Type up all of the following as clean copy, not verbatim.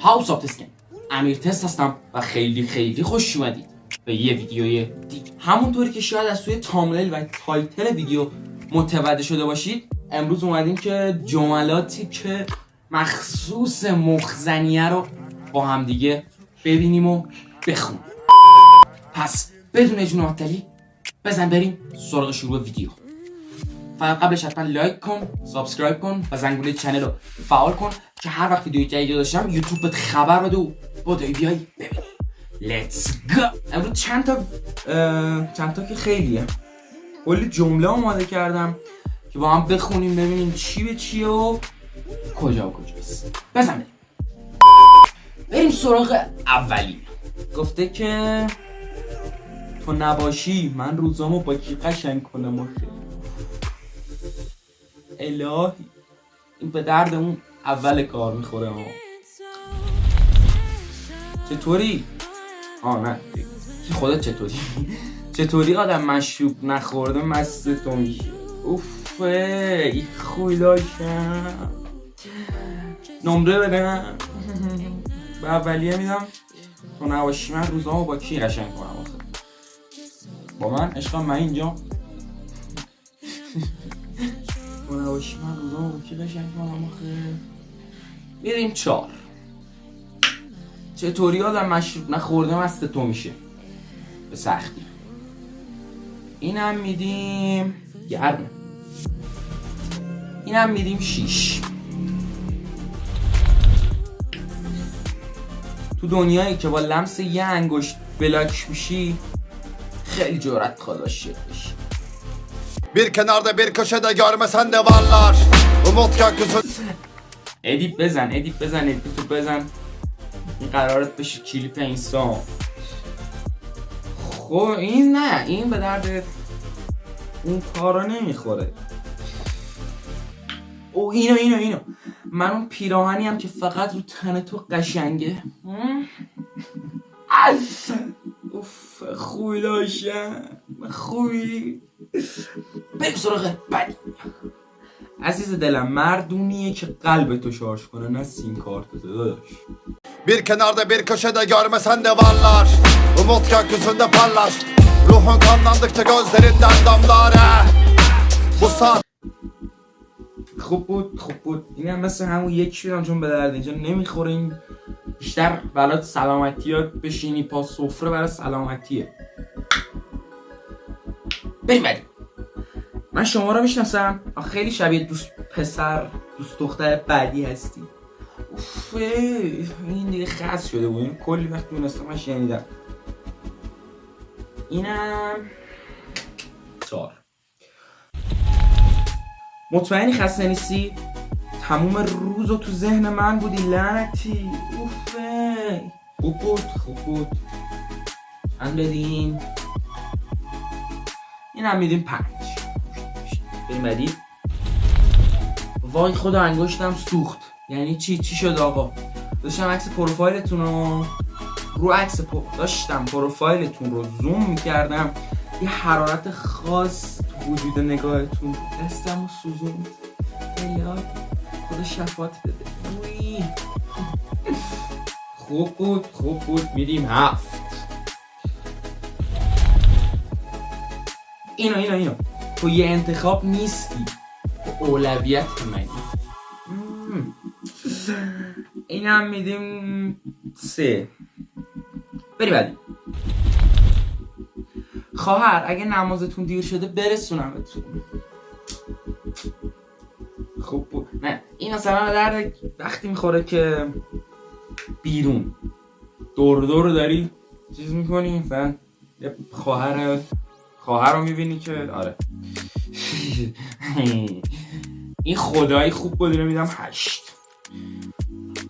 هاوس آف تسکن امیر تست هستم و خیلی خوش اومدید به یه ویدیوی دیگه. همونطوری که شاید از توی تامنیل و تایتل ویدیو متوجه شده باشید، امروز اومدیم که جملاتی که مخصوص مخزنیه رو با هم دیگه ببینیم و بخونیم. پس بدون جون معطلی بزن بریم سراغ شروع ویدیو. فقط قبلش حتما لایک کن، سابسکرایب کن و زنگوله چنل رو فعال کن که هر وقت ویدیو جدید داشتم یوتیوب بهت خبر بده و بدوی بیای ببینی. لیتس گو. امروز چند تا که خیلیه، کلی جمله آماده کردم که با هم بخونیم ببینیم چی به چیه و کجا کجاست. بزن بریم سراغ اولی. گفته که تو نباشی من روزامو با کی قشنگ کنم و الهی این به درد اون اول کار میخوره. ها چطوری؟ نه کی خودت چطوری آدم مشروب نخورده مست تو میشه؟ اوف ای خویلاشم. نمره بدم به اولیه میدم تو نباشی من روزامو با کی قشنگ کنم آخه. با من عشقم من اینجا تو نباشی من روزامو با کی قشنگ کنم آخه. میریم 4. چطوری آدم مشروب نخورده مست تو میشه؟ به سختی. اینم میدیم گرمه. اینم میدیم 6. تو duniayı که با لمس یه انگشت بلاک میشی خیلی جرأت خداش بشی. Bir kenarda bir köşede görmesen de varlar. Umut gökyüzü. ادیت بزن ادیت بزن. این قرارت بشه کلیپ اینستا. خب این نه، این به درد اون کارا نمیخوره. او اینو من اون پیراهنی هم که فقط رو تن تو قشنگه. اوف خوبی داشتم خوبی. بریم سراغ بعدی. عزیز دلم مردونیه که قلب تو شارژ کنه نه سیم کارت داداش. Bir kenarda bir köşede görmesen de varlar. Umut gökyüzünde parlar. Ruhun kanlandıkça gözlerinden damlar. Bu saat خوب بود. این هم مثل همون یک بیدم چون به درد اینجا نمیخوره. این بیشتر برای سلامتی ها بشینی پا سفره برای سلامتیه. بریم بعدی. من شما رو میشناسم، خیلی شبیه دوست پسر دوست دختر بعدی هستی. اوف این دیگه خاص شده بود. این کلی وقت می‌نوستم من شنیدم. اینم 4. مطمئنی خسته نیستی؟ تموم روزو تو ذهن من بودی لعنتی. اوف خوب بود. چند بدین؟ اینم میدیم 5. بریم بعدی. وای خدا انگشتم سوخت. یعنی چی شد آقا؟ داشتم عکس پروفایلتون رو داشتم پروفایلتون رو زوم میکردم، یه حرارت خاص تو وجود نگاهتون دستم رو سوزوند. الهی خدا شفاعت بده. خوب بود. میدیم 7. اینو تو یه انتخاب نیستی، تو اولویت منی. اینم میدیم 3. بری بعدی. خواهر اگه نمازتون دیر شده برسونمتون. خوب بود. نه این مثلا به درد وقتی میخوره که بیرون دور داری چیز میکنی، مثلا یه خواهر رو میبینی که آره. این خدایی خوب بود. رو میدم 8.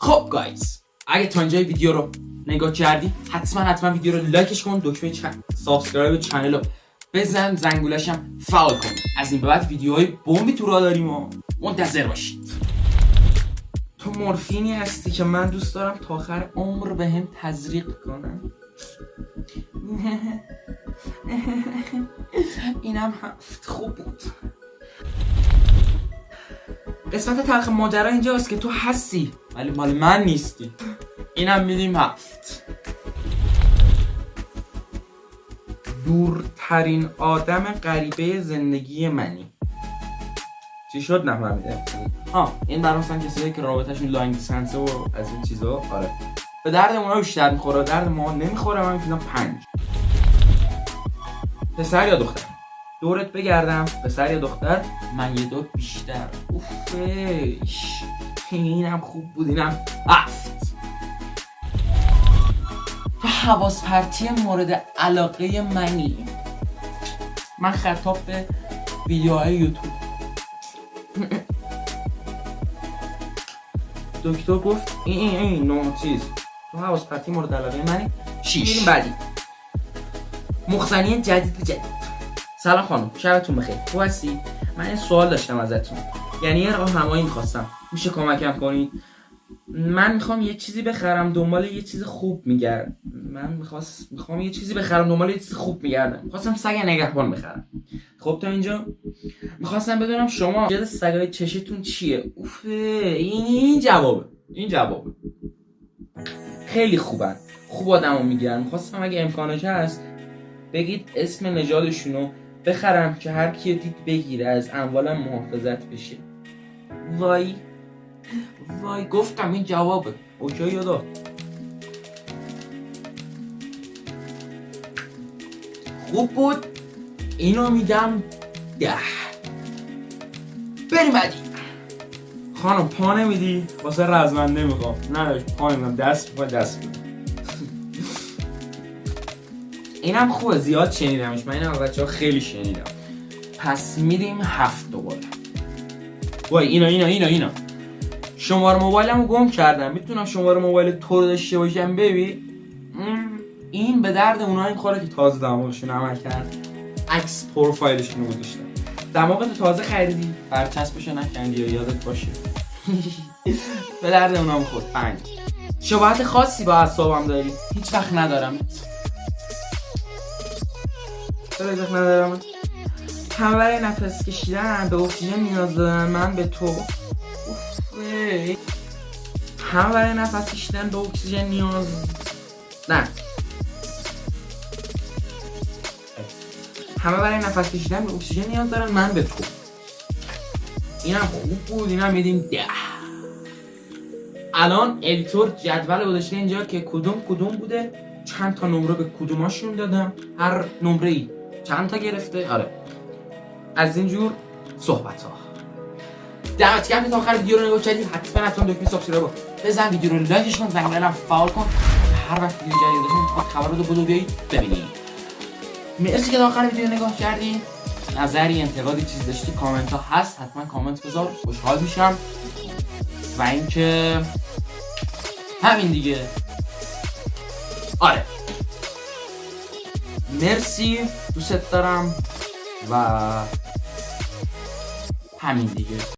خب گایز اگه تا اینجای ویدیو رو نگاه کردی حتما ویدیو رو لایکش کن، دکمه سابسکرایب چنل رو بزن، زنگولش هم فعال کن. از این به بعد ویدیوهای بمبی تو راه داریم و منتظر باشید. تو مورفینی هستی که من دوست دارم تا آخر عمر بهم تزریق کنم. اینم 7. خوب بود. قسمت تلخ ماجرا اینجاست که تو هستی ولی مال من نیستی. اینم میدیم 7. دورترین آدم غریبه زندگی منی. چی شد نفهمیدم. این برای مثلا کسایی که رابطهشون لانگ دیستنسه و از این چیزا. آره به درد اونا بیشتر میخوره، درد ما نمیخوره. من میتونم 5. پسر یا دختر؟ دورت بگردم پسر یا دختر؟ من یه دور بیشتر. اوفش اینم خوب بود. اینم 7. تو حواس پرتی مورد علاقه منی. من خطاب به ویدیوهای یوتیوب. دکتر گفت این نوع چیز تو حواس پرتی مورد علاقه منی. 6. میریم بعدی. مخزنی جدید. سلام خانم، شبتون بخیر. خوب هستی؟ من این سوال داشتم ازتون، یعنی یه راهنمایی می‌خواستم، میشه کمکم کنید؟ من میخوام یه چیزی بخرم دنبال یه چیز خوب میگردم. میخوام یه چیزی بخرم دنبال یه چیز خوب میگردم. میخواستم سگ نگهبان بخرم. خب تا اینجا میخواستم بدونم شما جد سگای چشتون چیه؟ اوف این جوابه. خیلی خوبن، خوب آدمو میگیرن. میخواستم اگه امکانش هست بگید اسم نژادشونو بخرم که هر کی دید بگیره، از اموالم محافظت بشه. وای گفتم این جوابه. اوکی یادا. خوب بود. اینو میدم 10. بریم بعدی. خانم پا نمیدی؟ واسه رزمنده میخوام. نه پا نمیدم، دست بده. اینم خوبه، زیاد شنیدمش. من اینم بچه ها خیلی شنیدم. پس میدیم 7 دوباره. وای اینا شماره موبایلمو گم کردم. میتونم شماره موبایل تو رو داشته باشم ببین؟ این به درد اونایی میخوره که تازه دماغشون عمل کرد، عکس پروفایلشون رو گذاشتن. دماغتو تازه خریدی، برچسبشو نکندی یا یادت باشه. به درد اونا میخورد. 5. شباهت خاصی با اعصابم داری؟ هیچ وقت ندارم. همه برای نفس کشیدن به اکسیژن نیاز دارن، من به تو. همه برای نفس کشیدن به اکسیژن نیاز دارن، من به تو. اینم خوب بود. اینم میدیم 10. الان ادیتور جدول گذاشته اینجا که کدوم بوده، چند تا نمره به کدوماشون دادم، هر نمره‌ای چند تا گرفته. آره از اینجور صحبت ها. دمت گرم تا آخر ویدیو رو نگاه کردید. حتما دکمه سابسکرایب بزن، ویدیو رو لایکش کن، زنگولم فعال کن. هر وقت ویدیو جدید داشتم خبر رو بدو بیایید ببینید. مرسی که تا آخر ویدیو نگاه کردید. نظری، انتقادی، چیز داشتی کامنت ها هست، حتما کامنت بذار، خوشحال میشم. و اینکه همین دیگه. آره مرسی، دوست دارم و همین دیگه.